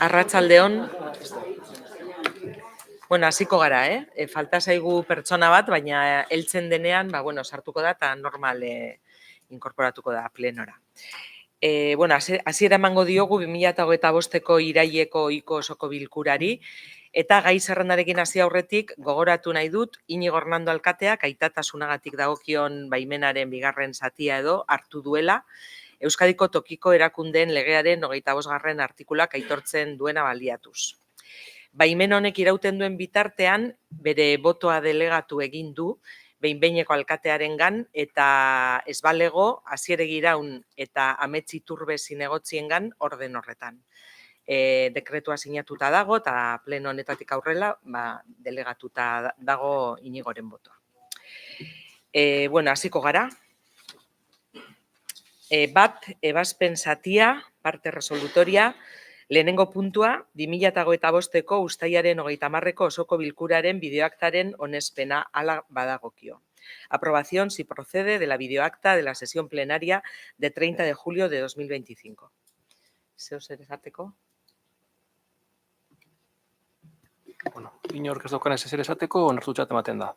Arratsaldeon. Bueno, hasiko gara, Falta zaigu pertsona bat, baina heltzen denean, sartuko da eta normal inkorporatuko da plenora. Hasiera emango diogu 2025ko iraileko ohiko osoko bilkurari, eta gai zerrendarekin hasi aurretik gogoratu nahi dut Inigo Hernando alkateak aitatasunagatik dagokion baimenaren bigarren zatia edo hartu duela, Euskadiko tokiko erakundeen legearen 25. artikuluak aitortzen duena baliatuz. Baimen honek irauten duen bitartean, bere botoa delegatu egin du, behin-behineko alkatearengan eta ez balego Asier Egiraun eta Amets Iturbe zinegotziengan orden horretan. Dekretua sinatuta dago eta pleno honetatik aurrela delegatuta dago Inigoren botoa. Hasiko gara. Bat, ebazpen zatia, parte resolutoria, lehenengo puntua, 2025ko uztailaren 30ko osoko bilkuraren bideoaktaren onespena hala badagokio. Aprobación, si procede, de la videoacta de la sesión plenaria de 30 de julio de 2025. Zeo zer esateko? Inork ez daukan ez ezer esateko, onartutzat ematen da.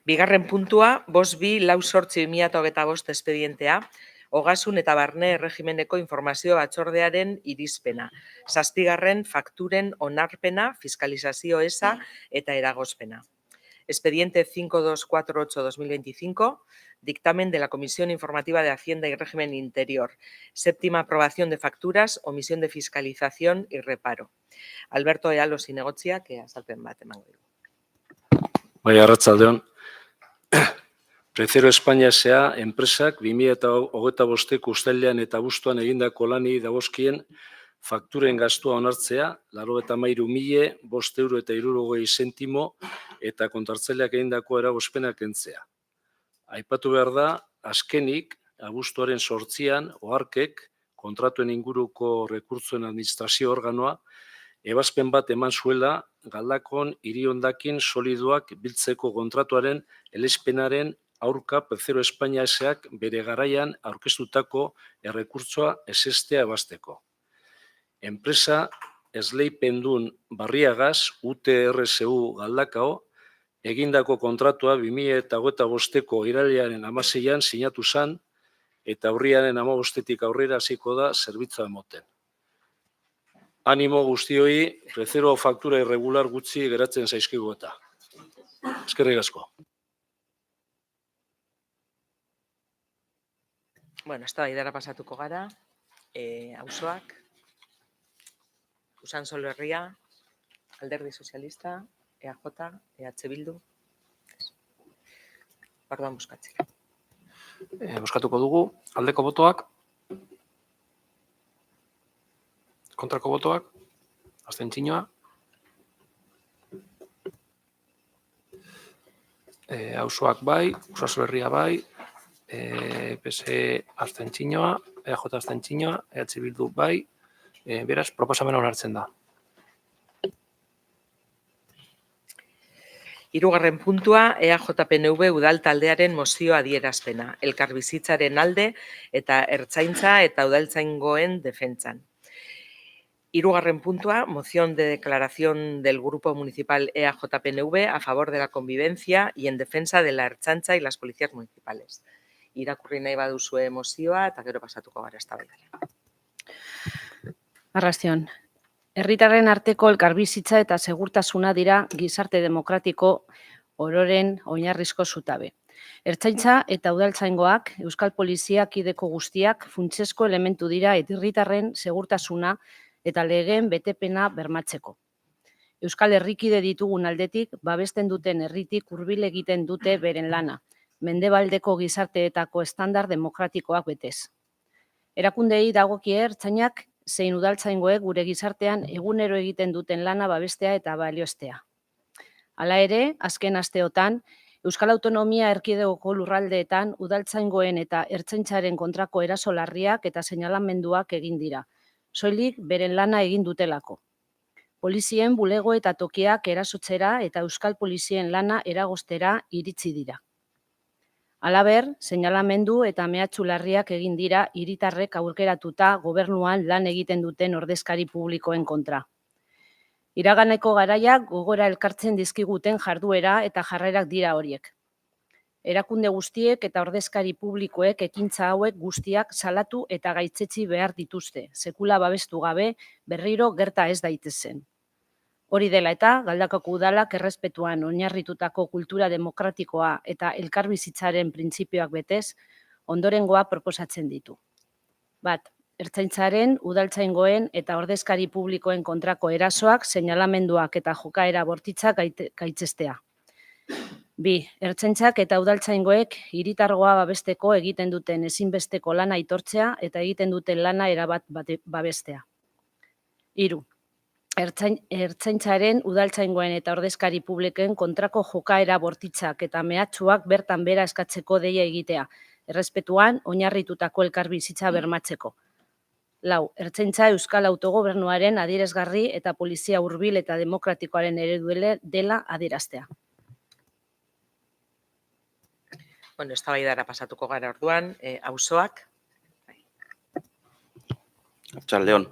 Bigarren puntua, 5-2-2025 espedientea, Ogasun eta Barne Erregimeneko Informazio Batzordearen irizpena, 7. fakturen onarpena, fiskalizazio eza eta eragozpena. Expediente 5248-2025, dictamen de la Comisión Informativa de Hacienda y Régimen Interior, 7ª aprobación de facturas, omisión de fiscalización y reparo. Alberto Ealo zinegotziak azalpen bat emango dugu. Bai, arratsaldeon. Precero España S.A. enpresak 2025ko uztailean eta abuztuan egindako lani dagozkien fakturen gastua onartzea, 93.500 €5,60 eta kontrahartzaileak egindako eragozpena kentzea. Aipatu behar da, azkenik, abuztuaren 8an, OARKek, kontratuen inguruko rekurtsoen administrazio organoa, ebazpen bat eman zuela Galdakon hiri hondakin solidoak biltzeko kontratuaren elespenaren aurka Precero España S.A.k bere garaian aurkeztutako errekurtsoa ezeztea ebazteko. Enpresa esleipendun Barriagaz, UTRSU Galdakao, egindako kontratua 2025ko irailaren 16an sinatu zen eta urriaren 15etik aurrera hasiko da zerbitzua ematen. Animo guztioi, Precero faktura irregular gutxi geratzen zaizkigu eta. Eskerrik asko. Eztabaidara pasatuko gara. Auzoak, Usansolo Herria, Alderdi Sozialista, EAJ, EH Bildu. Orduan buskatzea. Bozkatuko dugu, aldeko botoak, kontrako botoak, abstentzioa. Auzoak bai, Usansolo Herria bai, PSE abstentzioa, EAJ abstentzioa, EH Bildu bai, beraz, proposamena onartzen da. Hirugarren puntua, EAJ-PNV udal taldearen mozio adierazpena, elkarbizitzaren alde eta ertzaintza eta udaltzaingoen defentsan. Hirugarren puntua, moción de declaración del Grupo Municipal EAJ-PNV a favor de la convivencia y en defensa de la ertzaintza y las policías municipales. Irakurri nahi baduzue mozioa eta gero pasatuko gara eztabaidara. Arratsaldeon. Herritarren arteko elkarbizitza eta segurtasuna dira gizarte demokratiko ororen oinarrizko zutabe. Ertzaintza eta udaltzaingoak, Euskal Polizia kideko guztiak funtsezko elementu dira herritarren segurtasuna eta legeen betepena bermatzeko. Euskal Herrikide ditugun aldetik, babesten duten herritik hurbil egiten dute beren lana, mendebaldeko gizarteetako estandar demokratikoak betez. Erakundeei dagokie ertzainak zein udaltzaingoek gure gizartean egunero egiten duten lana babestea eta balioztea. Hala ere, azken asteotan, Euskal Autonomia Erkidegoko lurraldeetan udaltzaingoen eta ertzaintzaren kontrako eraso larriak eta seinalamenduak egin dira, soilik beren lana egin dutelako. Polizien bulego eta tokiak erasotzera eta Euskal Polizien lana eragoztera iritsi dira. Halaber, seinalamendu eta mehatxu larriak egin dira hiritarrek aukeratuta gobernuan lan egiten duten ordezkari publikoen kontra. Iraganeko garaiak gogora elkartzen dizkiguten jarduera eta jarrerak dira horiek. Erakunde guztiek eta ordezkari publikoek ekintza hauek guztiak salatu eta gaitzetsi behar dituzte, sekula babestu gabe berriro gerta ez daitezen. Hori dela eta, Galdakako udalak errespetuan oinarritutako kultura demokratikoa eta elkarbizitzaren printzipioak betez, ondorengoa proposatzen ditu. Bat, Ertzaintzaren, udaltzaingoen eta ordezkari publikoen kontrako erasoak, seinalamenduak eta jokaera bortitzak gaitzestea. Bi, Ertzaintzak eta udaltzaingoek hiritargoa babesteko egiten duten ezinbesteko lana aitortzea eta egiten duten lana erabat babestea. Hiru, Ertzaintzaren, udaltzaingoen eta ordezkari publikoen kontrako jokaera bortitzak eta mehatxuak bertan bera eskatzeko deia egitea, errespetuan oinarritutako elkarbizitza bermatzeko. Lau, Ertzaintza Euskal Autogobernuaren adierazgarri eta polizia hurbil eta demokratikoaren eredu dela adieraztea. Bueno, eztabaidara pasatuko gara orduan, auzoak. Arratsaldeon.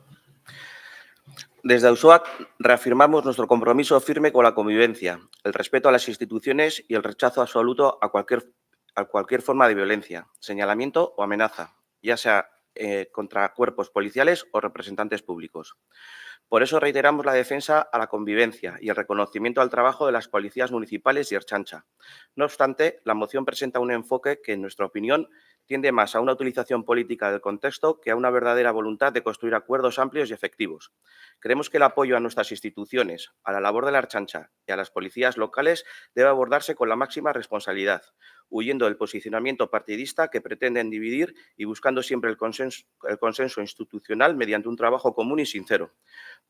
Desde Auzoac reafirmamos nuestro compromiso firme con la convivencia, el respeto a las instituciones y el rechazo absoluto a cualquier forma de violencia, señalamiento o amenaza, ya sea contra cuerpos policiales o representantes públicos. Por eso reiteramos la defensa a la convivencia y el reconocimiento al trabajo de las policías municipales y Ertzaintza. No obstante, la moción presenta un enfoque que, en nuestra opinión, tiende más a una utilización política del contexto que a una verdadera voluntad de construir acuerdos amplios y efectivos. Creemos que el apoyo a nuestras instituciones, a la labor de la Ertzaintza y a las policías locales debe abordarse con la máxima responsabilidad, huyendo del posicionamiento partidista que pretenden dividir y buscando siempre el consenso institucional mediante un trabajo común y sincero.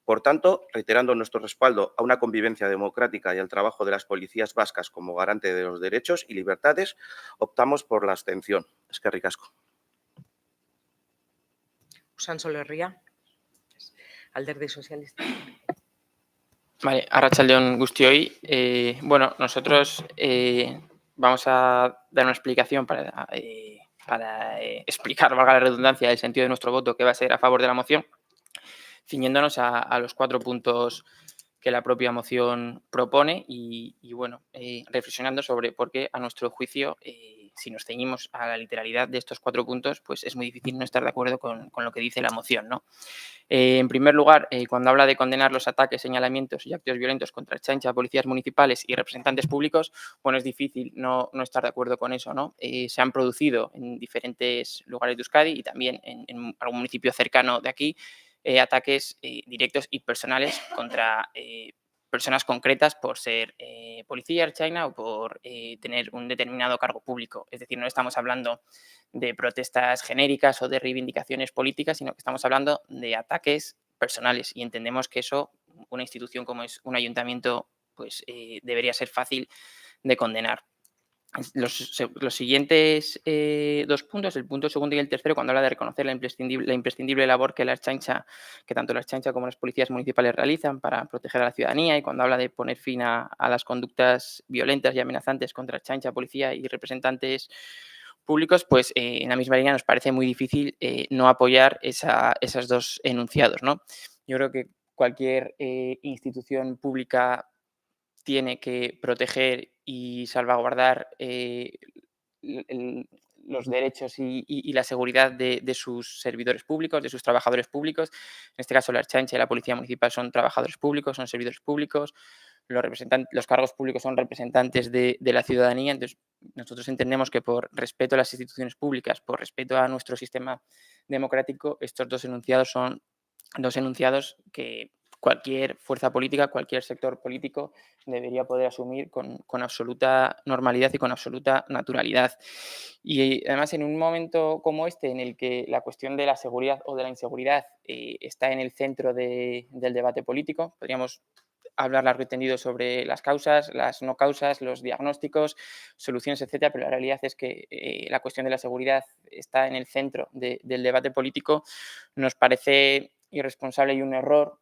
Por tanto, reiterando nuestro respaldo a una convivencia democrática y al trabajo de las policías vascas como garante de los derechos y libertades, optamos por la abstención. Eskerrik asko. Usansolo Herria, Alderdi Sozialista. Vale, arratsaldeon guztioi. Bueno, nosotros vamos a dar una explicación para explicar, valga la redundancia, el sentido de nuestro voto, que va a ser a favor de la moción, ciñéndonos a los 4 puntos que la propia moción propone y bueno, reflexionando sobre por qué, a nuestro juicio, si nos ceñimos a la literalidad de estos 4 puntos, pues es muy difícil no estar de acuerdo con lo que dice la moción, ¿no? En primer lugar, cuando habla de condenar los ataques, señalamientos y actos violentos contra Ertzaintza, policías municipales y representantes públicos, bueno, es difícil no estar de acuerdo con eso, ¿no? Se han producido en diferentes lugares de Euskadi y también en algún municipio cercano de aquí ataques directos y personales contra personas concretas por ser policía, Ertzaina o por tener un determinado cargo público. Es decir, no estamos hablando de protestas genéricas o de reivindicaciones políticas, sino que estamos hablando de ataques personales y entendemos que eso, una institución como es un ayuntamiento, pues debería ser fácil de condenar. Los siguientes 2 puntos, el punto segundo y el tercero, cuando habla de reconocer la imprescindible labor que tanto la Ertzaintza como las policías municipales realizan para proteger a la ciudadanía, y cuando habla de poner fin a las conductas violentas y amenazantes contra Ertzaintza, policía y representantes públicos, pues en la misma línea nos parece muy difícil no apoyar esos 2 enunciados, ¿no? Yo creo que cualquier institución pública tiene que proteger y salvaguardar los derechos y la seguridad de sus servidores públicos, de sus trabajadores públicos. En este caso, la Ertzaintza y la Policía Municipal son trabajadores públicos, son servidores públicos. Los cargos públicos son representantes de la ciudadanía. Entonces, nosotros entendemos que por respeto a las instituciones públicas, por respeto a nuestro sistema democrático, estos 2 enunciados son 2 enunciados que cualquier fuerza política, cualquier sector político debería poder asumir con absoluta normalidad y con absoluta naturalidad. Y además, en un momento como este, en el que la cuestión de la seguridad o de la inseguridad está en el centro del debate político, podríamos hablar largo y tendido sobre las causas, las no causas, los diagnósticos, soluciones, etcétera, pero la realidad es que la cuestión de la seguridad está en el centro del debate político. Nos parece irresponsable y un error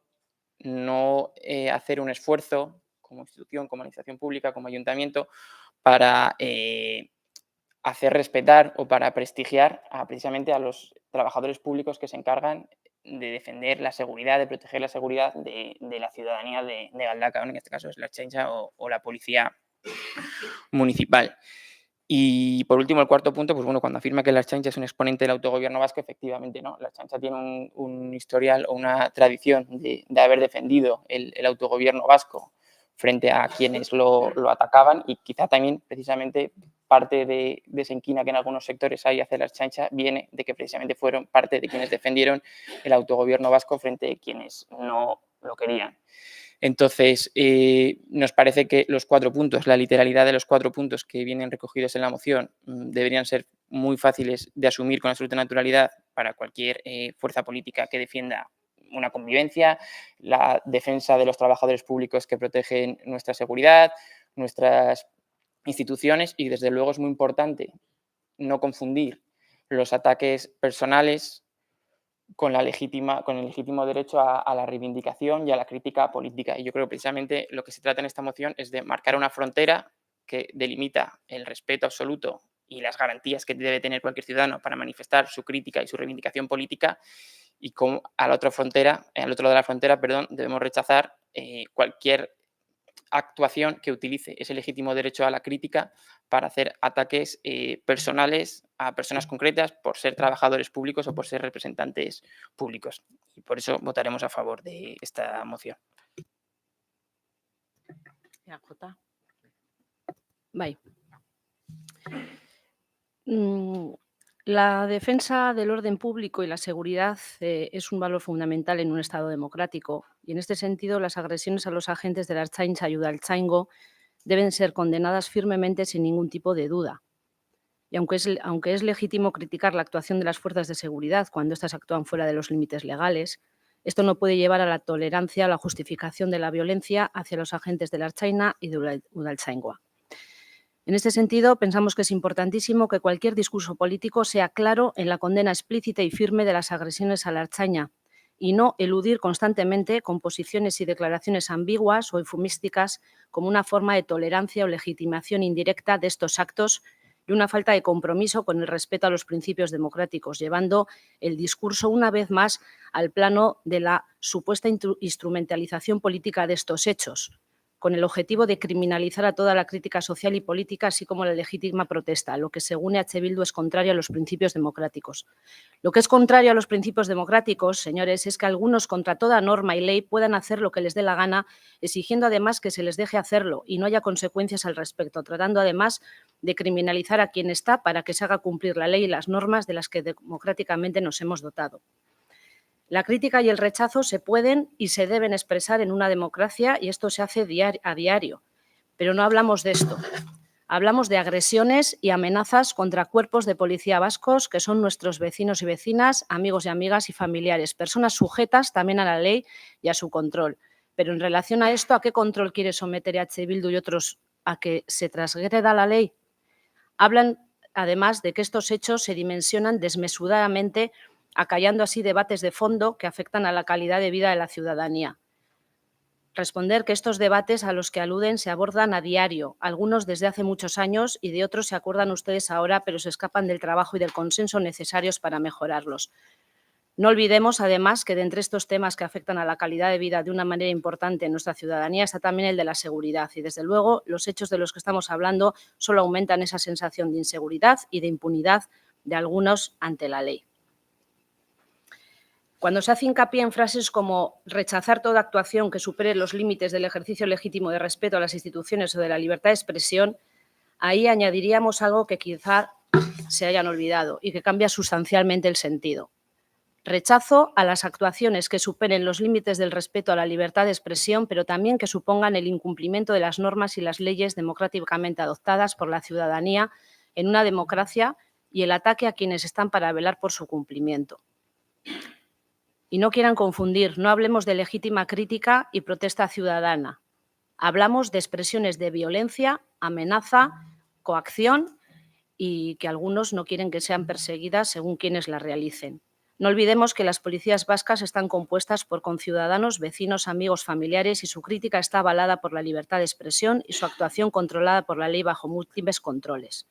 no hacer un esfuerzo como institución, como administración pública, como ayuntamiento, para hacer respetar o para prestigiar precisamente a los trabajadores públicos que se encargan de defender la seguridad, de proteger la seguridad de la ciudadanía de Galdakao, en este caso es la Ertzaintza o la policía municipal. Y por último, el cuarto punto, pues bueno, cuando afirma que la Ertzaintza es un exponente del autogobierno vasco, efectivamente no. La Ertzaintza tiene un historial o una tradición de haber defendido el autogobierno vasco frente a quienes lo atacaban, y quizá también precisamente parte de esa inquina que en algunos sectores hay hacia la Ertzaintza viene de que precisamente fueron parte de quienes defendieron el autogobierno vasco frente a quienes no lo querían. Entonces, nos parece que los 4 puntos, la literalidad de los 4 puntos que vienen recogidos en la moción, deberían ser muy fáciles de asumir con absoluta naturalidad para cualquier fuerza política que defienda una convivencia, la defensa de los trabajadores públicos que protegen nuestra seguridad, nuestras instituciones, y desde luego es muy importante no confundir los ataques personales con el legítimo derecho a la reivindicación y a la crítica política. Y yo creo que precisamente lo que se trata en esta moción es de marcar una frontera que delimita el respeto absoluto y las garantías que debe tener cualquier ciudadano para manifestar su crítica y su reivindicación política, y cómo al otro lado de la frontera, debemos rechazar cualquier actuación que utilice ese legítimo derecho a la crítica para hacer ataques personales a personas concretas por ser trabajadores públicos o por ser representantes públicos. Y por eso votaremos a favor de esta moción. EAJ. Bai. La defensa del orden público y la seguridad es un valor fundamental en un Estado democrático, y en este sentido las agresiones a los agentes de la Ertzaintza y Udaltzaingo deben ser condenadas firmemente sin ningún tipo de duda. Y aunque es legítimo criticar la actuación de las fuerzas de seguridad cuando éstas actúan fuera de los límites legales, esto no puede llevar a la tolerancia o la justificación de la violencia hacia los agentes de la Ertzaintza y de Udaltzaingo. En este sentido, pensamos que es importantísimo que cualquier discurso político sea claro en la condena explícita y firme de las agresiones a la Ertzaintza, y no eludir constantemente con posiciones y declaraciones ambiguas o eufemísticas como una forma de tolerancia o legitimación indirecta de estos actos y una falta de compromiso con el respeto a los principios democráticos, llevando el discurso una vez más al plano de la supuesta instrumentalización política de estos hechos, con el objetivo de criminalizar a toda la crítica social y política, así como la legítima protesta, lo que según EH Bildu es contrario a los principios democráticos. Lo que es contrario a los principios democráticos, señores, es que algunos contra toda norma y ley puedan hacer lo que les dé la gana, exigiendo además que se les deje hacerlo y no haya consecuencias al respecto, tratando además de criminalizar a quien está para que se haga cumplir la ley y las normas de las que democráticamente nos hemos dotado. La crítica y el rechazo se pueden y se deben expresar en una democracia, y esto se hace a diario. Pero no hablamos de esto. Hablamos de agresiones y amenazas contra cuerpos de policía vascos que son nuestros vecinos y vecinas, amigos y amigas y familiares, personas sujetas también a la ley y a su control. Pero en relación a esto, ¿a qué control quiere someter EH Bildu y otros a que se transgreda la ley? Hablan, además, de que estos hechos se dimensionan desmesuradamente, acallando así debates de fondo que afectan a la calidad de vida de la ciudadanía. Responder que estos debates a los que aluden se abordan a diario, algunos desde hace muchos años y de otros se acuerdan ustedes ahora, pero se escapan del trabajo y del consenso necesarios para mejorarlos. No olvidemos, además, que de entre estos temas que afectan a la calidad de vida de una manera importante en nuestra ciudadanía está también el de la seguridad, y desde luego los hechos de los que estamos hablando solo aumentan esa sensación de inseguridad y de impunidad de algunos ante la ley. Cuando se hace hincapié en frases como rechazar toda actuación que supere los límites del ejercicio legítimo de respeto a las instituciones o de la libertad de expresión, ahí añadiríamos algo que quizá se hayan olvidado y que cambia sustancialmente el sentido. Rechazo a las actuaciones que superen los límites del respeto a la libertad de expresión, pero también que supongan el incumplimiento de las normas y las leyes democráticamente adoptadas por la ciudadanía en una democracia y el ataque a quienes están para velar por su cumplimiento. Y no quieran confundir, no hablemos de legítima crítica y protesta ciudadana. Hablamos de expresiones de violencia, amenaza, coacción y que algunos no quieren que sean perseguidas según quienes las realicen. No olvidemos que las policías vascas están compuestas por conciudadanos, vecinos, amigos, familiares, y su crítica está avalada por la libertad de expresión y su actuación controlada por la ley bajo múltiples controles.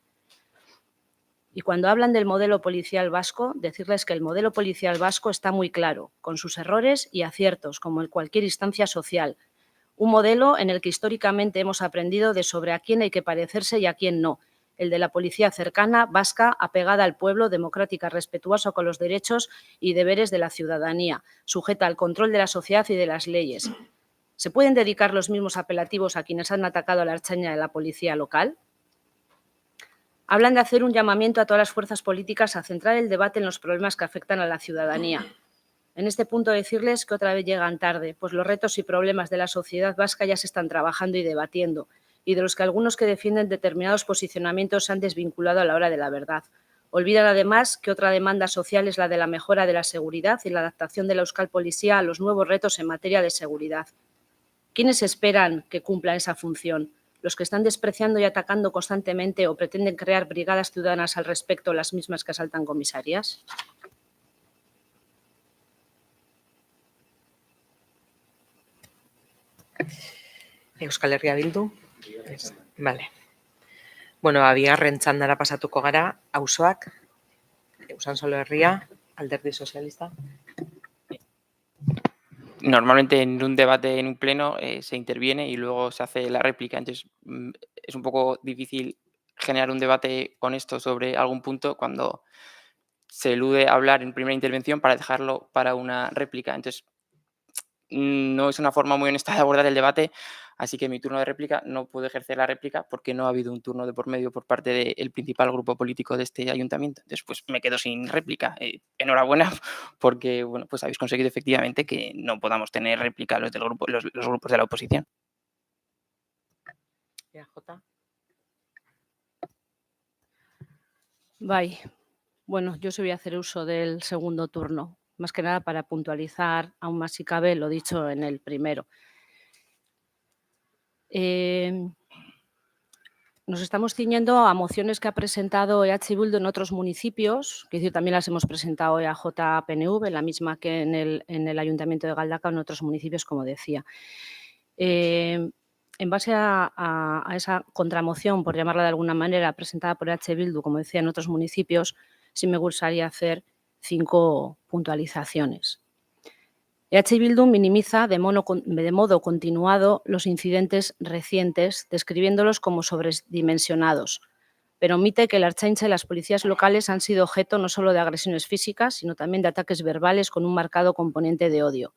Y cuando hablan del modelo policial vasco, decirles que el modelo policial vasco está muy claro, con sus errores y aciertos, como en cualquier instancia social. Un modelo en el que históricamente hemos aprendido de sobre a quién hay que parecerse y a quién no. El de la policía cercana, vasca, apegada al pueblo, democrática, respetuosa con los derechos y deberes de la ciudadanía, sujeta al control de la sociedad y de las leyes. ¿Se pueden dedicar los mismos apelativos a quienes han atacado a la Ertzaintza y a la policía local? Hablan de hacer un llamamiento a todas las fuerzas políticas a centrar el debate en los problemas que afectan a la ciudadanía. En este punto decirles que otra vez llegan tarde, pues los retos y problemas de la sociedad vasca ya se están trabajando y debatiendo, y de los que algunos que defienden determinados posicionamientos se han desvinculado a la hora de la verdad. Olvidan además que otra demanda social es la de la mejora de la seguridad y la adaptación de la Euskal Policía a los nuevos retos en materia de seguridad. ¿Quiénes esperan que cumplan esa función? ¿Los que están despreciando y atacando constantemente o pretenden crear brigadas ciudadanas al respecto, las mismas que asaltan comisarías? Euskal Herria Bildu. Vale. Bueno, bigarren txandara pasatuko gara, auzoak, Usansolo Herria, Alderdi Sozialista. Normalmente en un debate en un pleno se interviene y luego se hace la réplica. Entonces es un poco difícil generar un debate honesto sobre algún punto cuando se elude hablar en primera intervención para dejarlo para una réplica. Entonces no es una forma muy honesta de abordar el debate, así que en mi turno de réplica no puedo ejercer la réplica porque no ha habido un turno de por medio por parte del principal grupo político de este ayuntamiento. Entonces, pues me quedo sin réplica. Enhorabuena porque, bueno, pues habéis conseguido efectivamente que no podamos tener réplica los grupos de la oposición. EAJ. Bai. Bueno, yo sí voy a hacer uso del segundo turno, más que nada para puntualizar aún más si cabe lo dicho en el primero. Nos estamos ciñendo a mociones que ha presentado EH Bildu en otros municipios, que decir, también las hemos presentado EAJ-PNV, la misma que en el Ayuntamiento de Galdakao, en otros municipios, como decía. En base a esa contramoción, por llamarla de alguna manera, presentada por EH Bildu, como decía, en otros municipios, sí me gustaría hacer 5 puntualizaciones. EH Bildu minimiza de modo continuado los incidentes recientes, describiéndolos como sobredimensionados, pero omite que la Ertzaintza y las policías locales han sido objeto no solo de agresiones físicas, sino también de ataques verbales con un marcado componente de odio.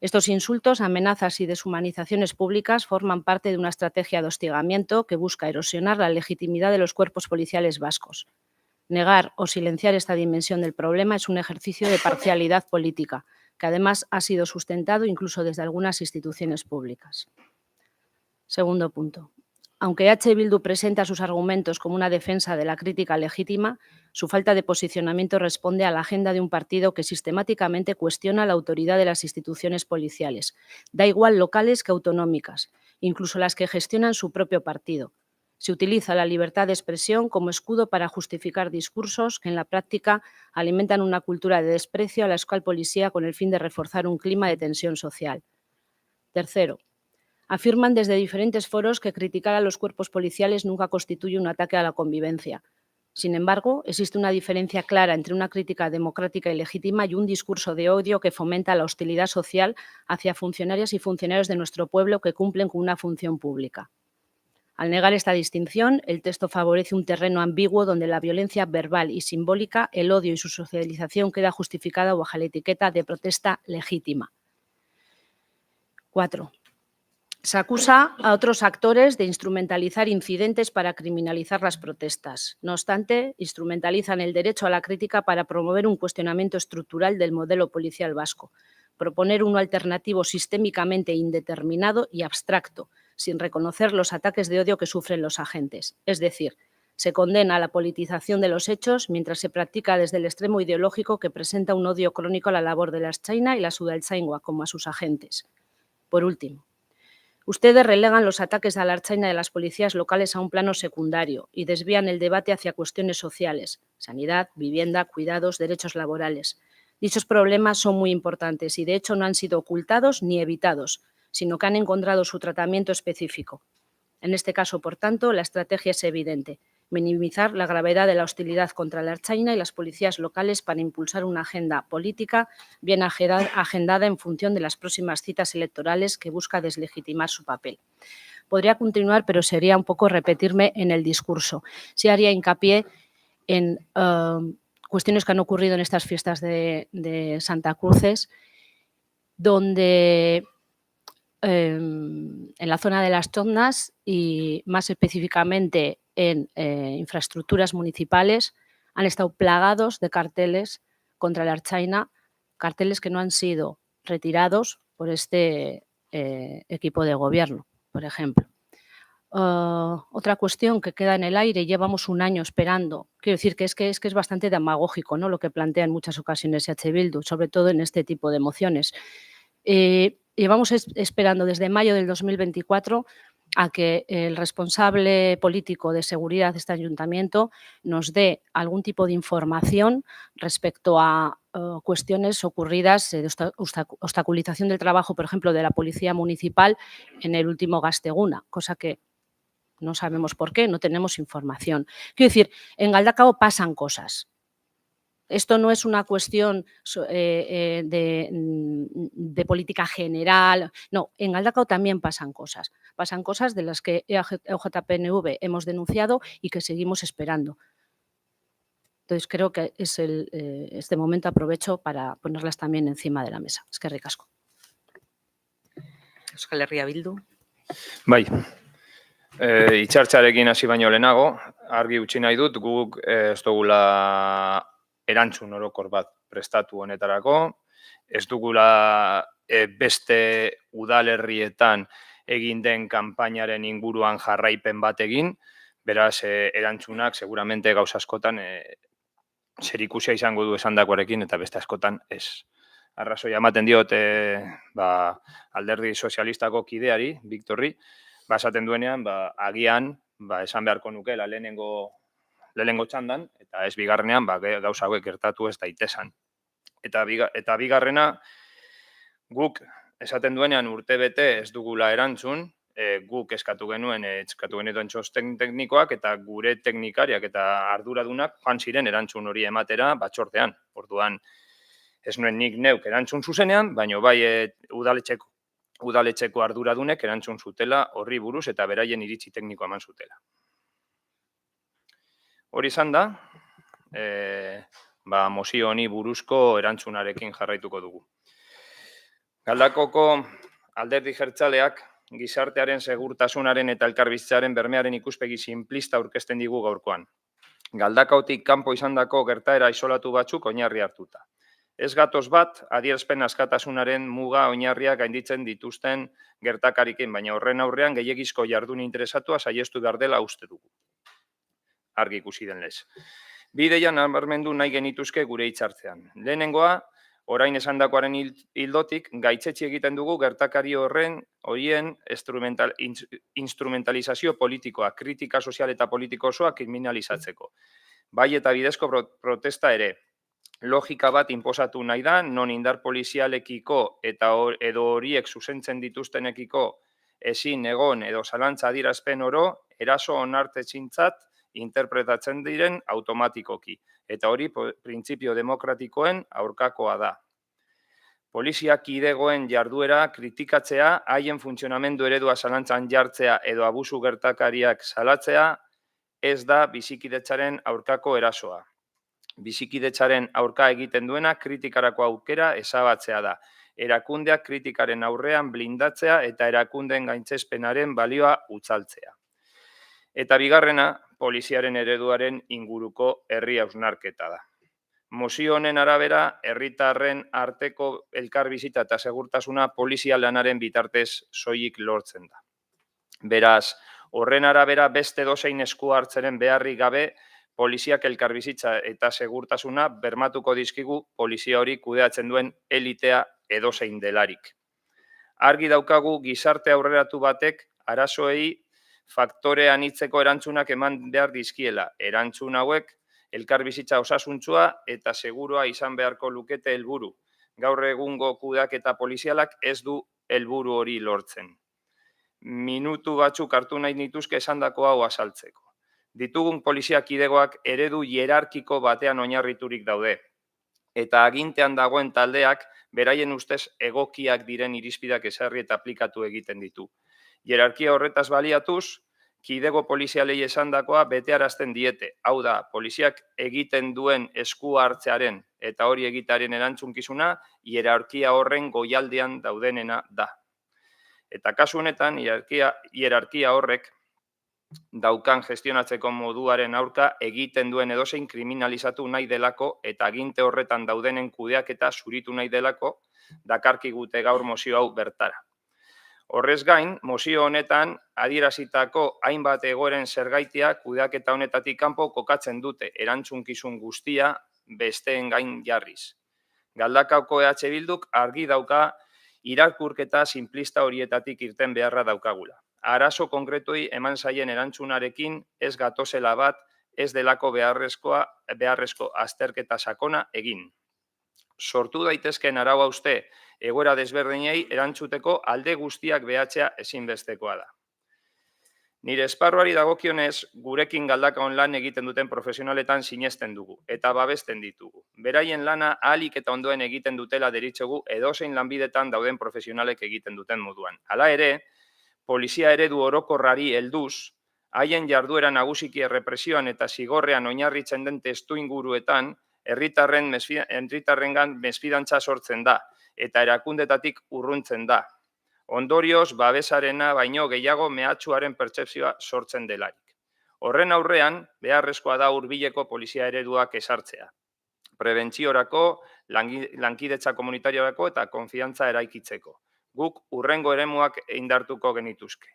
Estos insultos, amenazas y deshumanizaciones públicas forman parte de una estrategia de hostigamiento que busca erosionar la legitimidad de los cuerpos policiales vascos. Negar o silenciar esta dimensión del problema es un ejercicio de parcialidad política, que además ha sido sustentado incluso desde algunas instituciones públicas. Segundo punto. Aunque EH Bildu presenta sus argumentos como una defensa de la crítica legítima, su falta de posicionamiento responde a la agenda de un partido que sistemáticamente cuestiona la autoridad de las instituciones policiales, da igual locales que autonómicas, incluso las que gestionan su propio partido. Se utiliza la libertad de expresión como escudo para justificar discursos que en la práctica alimentan una cultura de desprecio a la Euskal Policía con el fin de reforzar un clima de tensión social. Tercero, afirman desde diferentes foros que criticar a los cuerpos policiales nunca constituye un ataque a la convivencia. Sin embargo, existe una diferencia clara entre una crítica democrática y legítima y un discurso de odio que fomenta la hostilidad social hacia funcionarias y funcionarios de nuestro pueblo que cumplen con una función pública. Al negar esta distinción, el texto favorece un terreno ambiguo donde la violencia verbal y simbólica, el odio y su socialización queda justificada bajo la etiqueta de protesta legítima. 4. Se acusa a otros actores de instrumentalizar incidentes para criminalizar las protestas. No obstante, instrumentalizan el derecho a la crítica para promover un cuestionamiento estructural del modelo policial vasco, proponer uno alternativo sistémicamente indeterminado y abstracto, sin reconocer los ataques de odio que sufren los agentes. Es decir, se condena la politización de los hechos mientras se practica desde el extremo ideológico que presenta un odio crónico a la labor de la Ertzaintza y la Udaltzaingoa como a sus agentes. Por último, ustedes relegan los ataques a la Ertzaintza y a las policías locales a un plano secundario y desvían el debate hacia cuestiones sociales, sanidad, vivienda, cuidados, derechos laborales. Dichos problemas son muy importantes y, de hecho, no han sido ocultados ni evitados, sino que han encontrado su tratamiento específico. En este caso, por tanto, la estrategia es evidente. minimizar la gravedad de la hostilidad contra la Ertzaintza y las policías locales para impulsar una agenda política bien agendada en función de las próximas citas electorales que busca deslegitimar su papel. Podría continuar, pero sería un poco repetirme en el discurso. Sí haría hincapié en cuestiones que han ocurrido en estas fiestas de Santa Cruces, donde en la zona de las Toznas y más específicamente en infraestructuras municipales han estado plagados de carteles contra la Ertzaintza, carteles que no han sido retirados por este equipo de gobierno, por ejemplo. Otra cuestión que queda en el aire, llevamos un año esperando, quiero decir que es bastante demagógico, ¿no?, lo que plantea en muchas ocasiones EH Bildu, sobre todo en este tipo de mociones. Llevamos esperando desde mayo del 2024 a que el responsable político de seguridad de este ayuntamiento nos dé algún tipo de información respecto a cuestiones ocurridas de obstaculización del trabajo, por ejemplo, de la Policía Municipal en el último Gasteguna, cosa que no sabemos por qué, no tenemos información. Quiero decir, en Galdakao pasan cosas. Esto no es una cuestión de política general. No, en Galdakao también pasan cosas. Pasan cosas de las que EOJPNV hemos denunciado y que seguimos esperando. Entonces, creo que es este momento aprovecho para ponerlas también encima de la mesa. Eskerrik asko. Euskal Herria Bildu. Bai, itxartxarekin hasi baino lehenago, argi utzi nahi dut, guk ez dugula erantzun orokor bat prestatu honetarako, ez dugula beste udalerrietan egin den kanpainaren inguruan jarraipen bat egin, beraz, erantzunak seguramente gauza askotan zerikusia izango du esandakoarekin eta beste askotan ez. Arrazoia ematen diot Alderdi Sozialistako kideari, Victorri, esaten duenean, agian, esan beharko nukela lehenengo txandan, eta ez bigarrenean, gauza hauek gertatu ez daitesan. Eta bigarrena, guk esaten duenean urtebete ez dugula erantzun, guk eskatu genituen txosten teknikoak eta gure teknikariak eta arduradunak joan ziren erantzun hori ematera batzordean. Orduan, ez nuen nik neuk erantzun zuzenean, baina bai udaletxeko arduradunek erantzun zutela horri buruz eta beraien iritzi teknikoa eman zutela. Hori izan da, mozio honi buruzko erantzunarekin jarraituko dugu. Galdakoko alderdi jeltzaleak gizartearen segurtasunaren eta elkarbizitzaren bermearen ikuspegi sinplista aurkezten digu gaurkoan. Galdakaotik kanpo izandako gertaera isolatu batzuk oinarri hartuta. Ez gatoz bat, adierazpen askatasunaren muga oinarriak gainditzen dituzten gertakarikin, baina horren aurrean gehiegizko jardun interesatua saiestu behar dela uste dugu. Argi ikusi den lez. Bi ideia nabarmendu nahi genituzke gure hitzartzean. Lehenengoa, orain esandakoaren ildotik, gaitzetsi egiten dugu gertakari horien instrumentalizazio politikoa, kritika sozial eta politiko osoa kriminalizatzeko. Bai eta bidezko protesta ere. Logika bat inposatu nahi da, non indar polizialekiko eta edo horiek zuzentzen dituztenekiko ezin egon edo zalantza adierazpen oro, eraso onartetzintzat interpretatzen diren automatikoki. Eta hori printzipio demokratikoen aurkakoa da. Polizia kidegoen jarduera kritikatzea, haien funtzionamendu eredua zalantzan jartzea edo abusu gertakariak salatzea, ez da bizikidetzaren aurkako erasoa. Bizikidetzaren aurka egiten duena kritikarako aukera ezabatzea da. Erakundeak kritikaren aurrean blindatzea eta erakundeen gaitzespenaren balioa utzaltzea. Eta bigarrena, poliziaren ereduaren inguruko herri hausnarketa da. Mozio honen arabera, herritarren arteko elkarbizitza eta segurtasuna polizia lanaren bitartez soilik lortzen da. Beraz, horren arabera beste dozein esku hartzeren beharrik gabe, poliziak elkarbizitza eta segurtasuna bermatuko dizkigu polizia hori kudeatzen duen elitea edozein delarik. Argi daukagu gizarte aurreratu batek arazoei faktore anitzeko erantzunak eman behar dizkiela. Erantzun hauek elkarbizitza osasuntsua eta segurua izan beharko lukete helburu. Gaur egungo kudeaketa polizialak ez du helburu hori lortzen. Minutu batzuk hartu nahi nituzke esandako hau azaltzeko. Ditugun polizia kidegoak eredu hierarkiko batean oinarriturik daude, eta agintean dagoen taldeak beraien ustez egokiak diren irizpideak ezarri eta aplikatu egiten ditu. Hierarkia horretaz baliatuz, kidego polizialei esandakoa betearazten diete. Hau da, poliziak egiten duen esku hartzearen eta hori egitearen erantzunkizuna hierarkia horren goialdean daudenena da. Eta kasu honetan, hierarkia horrek daukan gestionatzeko moduaren aurka egiten duen edozein kriminalizatu nahi delako eta aginte horretan daudenen kudeaketa zuritu nahi delako dakarkigute gaur mozio hau bertara. Horrez gain, mozio honetan adierazitako hainbat egoeren zergaitia kudeaketa honetatik kanpo kokatzen dute erantzunkizun guztia besteen gain jarriz. Galdakaoko EH Bilduk argi dauka irakurketa simplista horietatik irten beharra daukagula. Arazo konkretuei eman zaien erantzunarekin ez gatozela bat, ez delako beharrezko azterketa sakona egin. Sortu daitezken arau uste egoera desberdinei erantzuteko alde guztiak behatzea ezinbestekoa da. Nire esparruari dagokionez, gurekin galdakaon lan egiten duten profesionaletan sinesten dugu eta babesten ditugu. Beraien lana ahalik eta ondoen egiten dutela deritzogu edozein lanbidetan dauden profesionalek egiten duten moduan. Hala ere, polizia eredu orokorrari helduz, haien jarduera nagusiki errepresioan eta zigorrean oinarritzen den testuinguruetan herritarrengan mesfidantza sortzen da eta erakundetatik urruntzen da. Ondorioz, babesarena baino gehiago mehatxuaren pertzepzioa sortzen delarik. Horren aurrean, beharrezkoa da hurbileko polizia ereduak ezartzea. Prebentziorako, lankidetza komunitariorako eta konfiantza eraikitzeko. Guk hurrengo eremuak indartuko genituzke.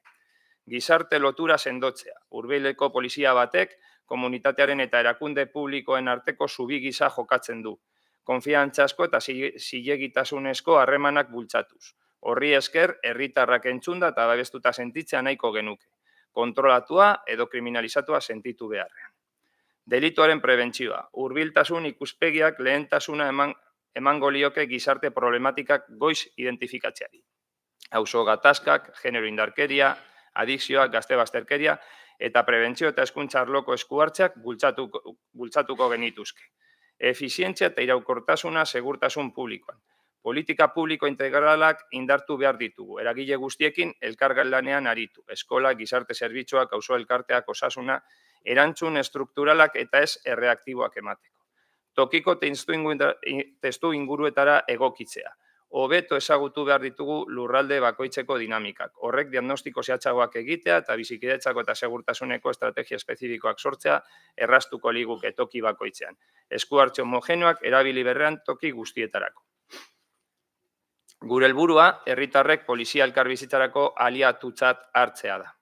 Gizarte lotura sendotzea. Hurbileko polizia batek komunitatearen eta erakunde publikoen arteko zubi gisa jokatzen du. Konfiantzazko eta zilegitasunezko harremanak bultzatuz. Horri esker, herritarrak entzunda eta babestuta sentitzea nahiko genuke. Kontrolatua edo kriminalizatua sentitu beharrean. Delituaren prebentzioa. Hurbiltasun ikuspegiak lehentasuna emango lioke gizarte problematikak goiz identifikatzeari. Auzo gatazkak, genero indarkeria, adikzioak, gazte bazterkeria eta prebentzio eta hezkuntza arloko esku hartzeak bultzatuko genituzke. Efizientzia eta iraunkortasuna segurtasun publikoan. Politika publiko integralak indartu behar ditugu. Eragile guztiekin elkarlanean aritu. Eskola, gizarte zerbitzuak, auzo elkarteak, osasuna, erantzun estrukturalak eta ez erreaktiboak emateko. Tokiko testu inguruetara egokitzea. Hobeto ezagutu behar ditugu lurralde bakoitzeko dinamikak. Horrek diagnostiko zehatzagoak egitea eta bizikidetzako eta segurtasuneko estrategia espezifikoak sortzea erraztuko liguke toki bakoitzean. Esku hartze homogenoak erabili berrean toki guztietarako. Gure helburua, herritarrek polizia elkarbizitzarako aliatutzat hartzea da.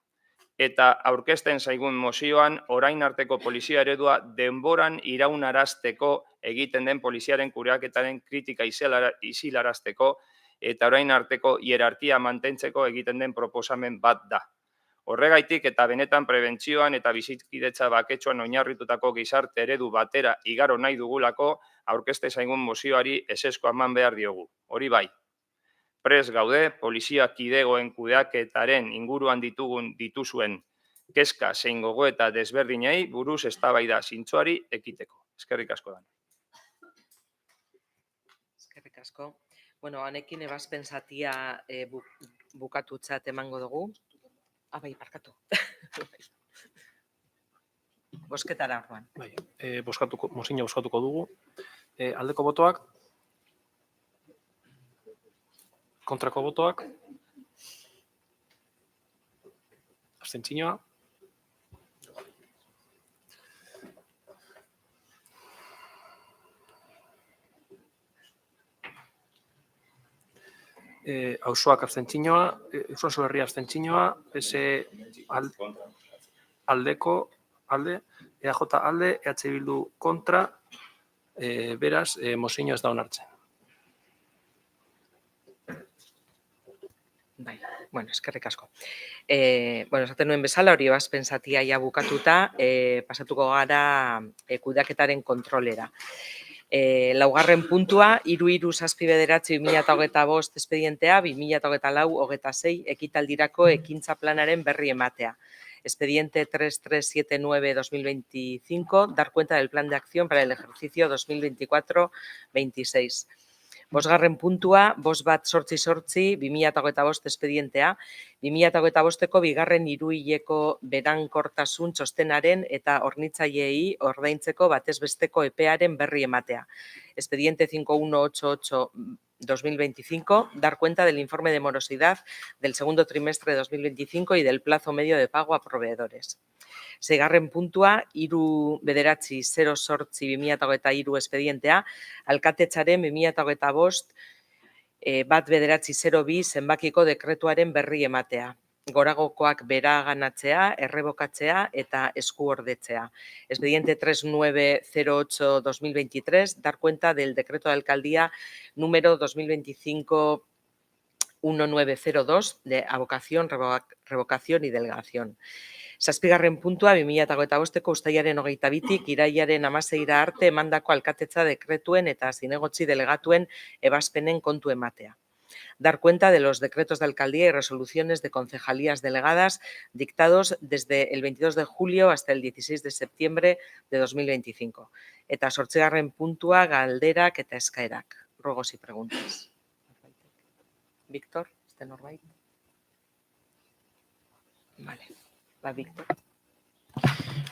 Eta aurkezten zaigun mozioan, orain arteko polizia eredua denboran iraunarazteko egiten den poliziaren kudeaketaren kritika isilarazteko eta orain arteko hierarkia mantentzeko egiten den proposamen bat da. Horregaitik eta benetan prebentzioan eta bizikidetza baketsuan oinarritutako gizarte eredu batera igaro nahi dugulako aurkezten zaigun mozioari ezezkoa eman behar diogu. Hori bai. Prest gaude, polizia kidegoen kudeaketaren inguruan dituzuen kezka zein gogoeta desberdinei buruz eztabaida zintzoari ekiteko. Eskerrik asko da. Eskerrik asko. Bueno, honekin ebazpen zatia bukatutzat emango dugu. Bai, parkatu. Bosketara orduan. Mozioa bozkatuko dugu. Aldeko botoak. Kontrako botoak. Abstentzioa. Auzoak abstentzioa, Euskal Herria abstentzioa, alde, EAJ alde, EH Bildu kontra, beraz, mozioa ez da onartzen. Bai, bueno, eskerrik asko. Esaten nuen bezala, hori ebazpen zatia ja bukatuta, pasatuko gara kudeaketaren kontrolera. Laugarren puntua, 3.3.7/2025 espedientea, 2024-26 ekitaldirako ekintza planaren berri ematea. expediente 3379-2025, dar cuenta del plan de acción para el ejercicio 2024-26. Bosgarren puntua, 5.188/2025 expedientea, 2025ko bigarren hiruhileko berankortasun txostenaren eta hornitzaileei ordaintzeko batez besteko epearen berri ematea. Expediente 5188/2025, dar cuenta del informe de morosidad del segundo trimestre de 2025 y del plazo medio de pago a proveedores. Seigarren puntua, 3/08/2023 expedientea, alkatetzaren 2025 1/9/02 zenbakiko dekretuaren berri ematea. Goragokoak beraganatzea, errebokatzea eta eskuordetzea. Expediente 3908/2023, dar cuenta del decreto de alcaldía número 2025-1902 de abocación, revocación y delegación. Zazpigarren puntua, 2025ko uztailaren 22tik irailaren 16ra arte emandako alkatetza dekretuen eta zinegotzi delegatuen ebazpenen kontu ematea. Dar cuenta de los decretos de alcaldía y resoluciones de concejalías delegadas dictados desde el 22 de julio hasta el 16 de septiembre de 2025. Eta 8. puntua, galderak eta eskaerak. Ruegos y preguntas. Víctor, ¿este norbait? Vale. Va, Víctor.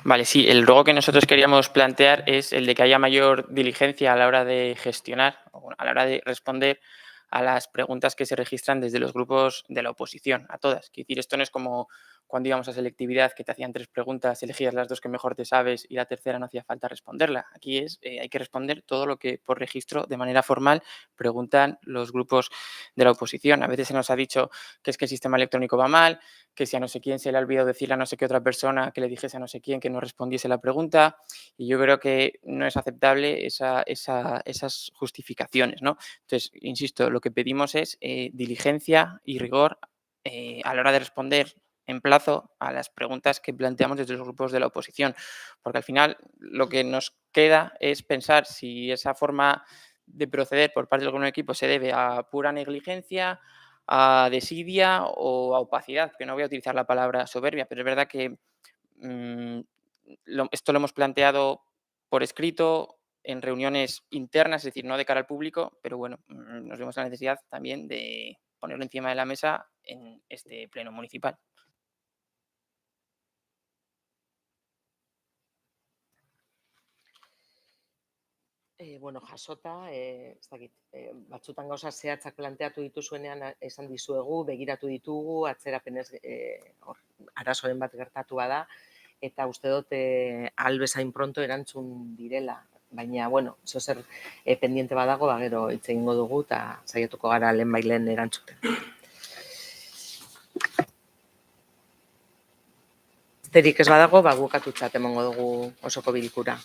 Vale, sí, el ruego que nosotros queríamos plantear es el de que haya mayor diligencia a la hora de gestionar, a la hora de responder a las preguntas que se registran desde los grupos de la oposición, a todas. Quiero decir, esto no es como cuando íbamos a selectividad, que te hacían 3 preguntas, elegías las 2 que mejor te sabes y la tercera no hacía falta responderla. Aquí hay que responder todo lo que por registro, de manera formal, preguntan los grupos de la oposición. A veces se nos ha dicho que es que el sistema electrónico va mal, que si a no sé quién se le ha olvidado decirle a no sé qué otra persona que le dijese a no sé quién que no respondiese la pregunta, y yo creo que no es aceptable esas justificaciones, ¿no? Entonces, insisto, lo que pedimos es diligencia y rigor a la hora de responder en plazo a las preguntas que planteamos desde los grupos de la oposición, porque al final lo que nos queda es pensar si esa forma de proceder por parte de algún equipo se debe a pura negligencia, a desidia o a opacidad, que no voy a utilizar la palabra soberbia, pero es verdad que esto lo hemos planteado por escrito en reuniones internas, es decir, no de cara al público, pero bueno, nos vemos la necesidad también de ponerlo encima de la mesa en este pleno municipal. Bueno, jasota, ez dakit, batzutan gauza zehatzak planteatu dituzuenean esan dizuegu, begiratu ditugu, atzerapenez arazoren bat gertatu bada, eta uste dut albezain pronto erantzun direla. Baina, bueno, zer pendiente badago, gero hitz egingo dugu eta saiatuko gara lehenbailen erantzuten. Besterik ez badago, bukatutzat emango dugu osoko bilkura.